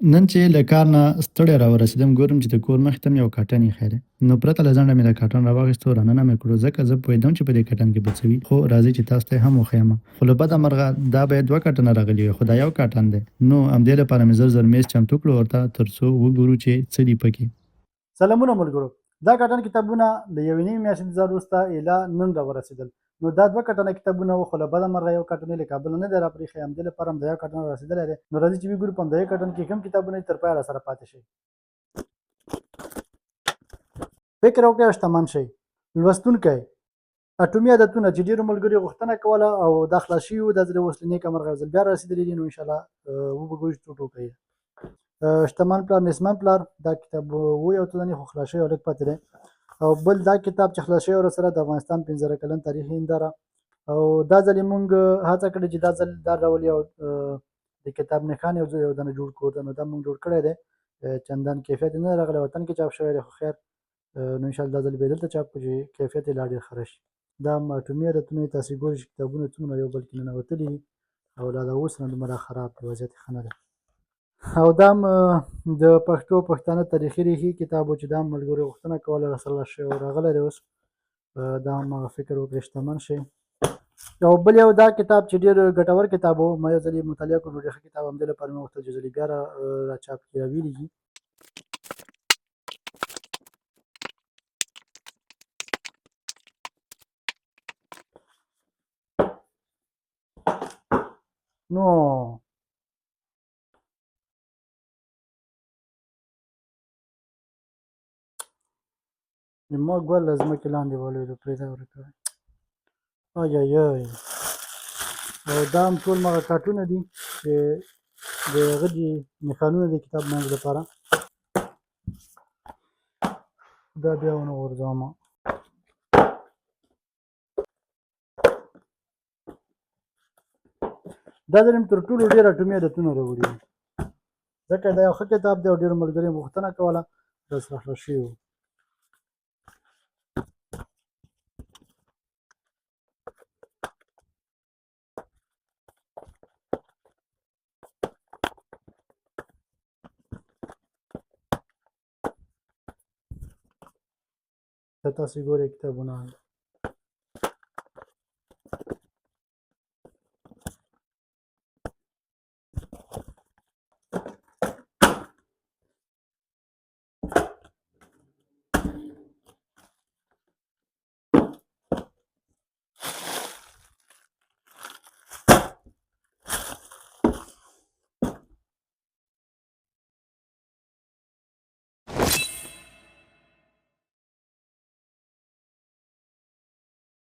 نن چې له کار نه ستړی راورسېدم ګورم چې د کور مخې ته مې یو کاټن ایښی دی. نو پرته له ځنډه مې دا کاټن راواخیستو راننه مې کړو ځکه زه پوهېدم چې په دې کاټن کې به څه وي. خو راځئ چې تاسو ته یې هم وښیم. خو له بده مرغه دا به 2 کاټنه راغلي وي خو دا یو کاټن دی. نو همدې لپاره مې زر میز چمتو کړو ورته تر څو وګورو چې څه دي پکې. سلامونه ملګرو، دا کاټن کتابونه د یوې نیمې میاشتې انتظار وروسته ایله نن راورسېدل. نو دا 2 کاټنه کتابونه وو، خو له بده مرغه یو کاټن یې له کابل نه دی راپرېښی، همدې لپاره هم د یو کاټن رارسېدلی دی. نو راځئ چې وګورو په همدې کاټن کې کوم کتابونه دي، تر پایه راسره پاتې شئ. فکر وکړئ او شتمن شئ. لوستونکی اټومي عادتونه چې ډېرو ملګرو غوښتنه کوله او دا خلاص شوي وو، دا ځل اوس له نیکه مرغه یو ځل بیا رارسېدلي دي. نو انشاءالله وبګورو چې څو ټوکه یې شتمن پلار نسمن پلار، دا کتاب و یو څه دانې خو خلاص شوی او لږ پاتې دی. او بل دا کتاب چې خلاص شوی ورسره د افغانستان 15 کلن تاریخي هنداره. او دا ځل یې مونږ هڅه کړې چې دا ځل دا ډول یو د کتاب نښان یو دانه جوړ کړو. نو دا مونږ جوړ کړی دی، چندان کیفیت یې نه راغلی، وطن کې چاپ شوی دی، خو خیر نو انشاءالله دا ځل بیا دلته چاپ کړو چې کیفیت یې لا ډېر ښه راشي. دا هم اټومي عادتونه تاسې ګورئ چې کتابونه څومره یو بل کې ننوتلي دي او لا د اوس نه دومره خراب دی، وضعیت یې ښه نه دی. او دا هم د پښتو پښتانه تاریخي ریښې کتاب و چې دا هم ملګرو غوښتنه کوله راسره شوی او راغلی دی اوس. دا هم هغه فکر وکړئ شتمن شئ. او بل یو دا کتاب چې ډېر ګټور کتاب و، ما یو ځل یې مطالعه کړو، ډېر ښه کتاب، همدې لپاره مې وغوښتل چې ځل بیا را چاپ کړي راویلېږي. نو ما ګل له ځمکې لاندې ولوېدو، پرېږده ورکوي. او دا هم ټول مغه کاټونه دي چې د هغه دي نښانونه د کتاب منځ لپاره. دا بیا ونه غورځومه. دا ځل مې تر ټولو ډېر اټومي عادتونه راوړي دي، ځکه دا یو ښه کتاب دی او ډېرو ملګرو یې غوښتنه کوله، راسره خلاص شوي وو. تاسې ګورئ کتابونه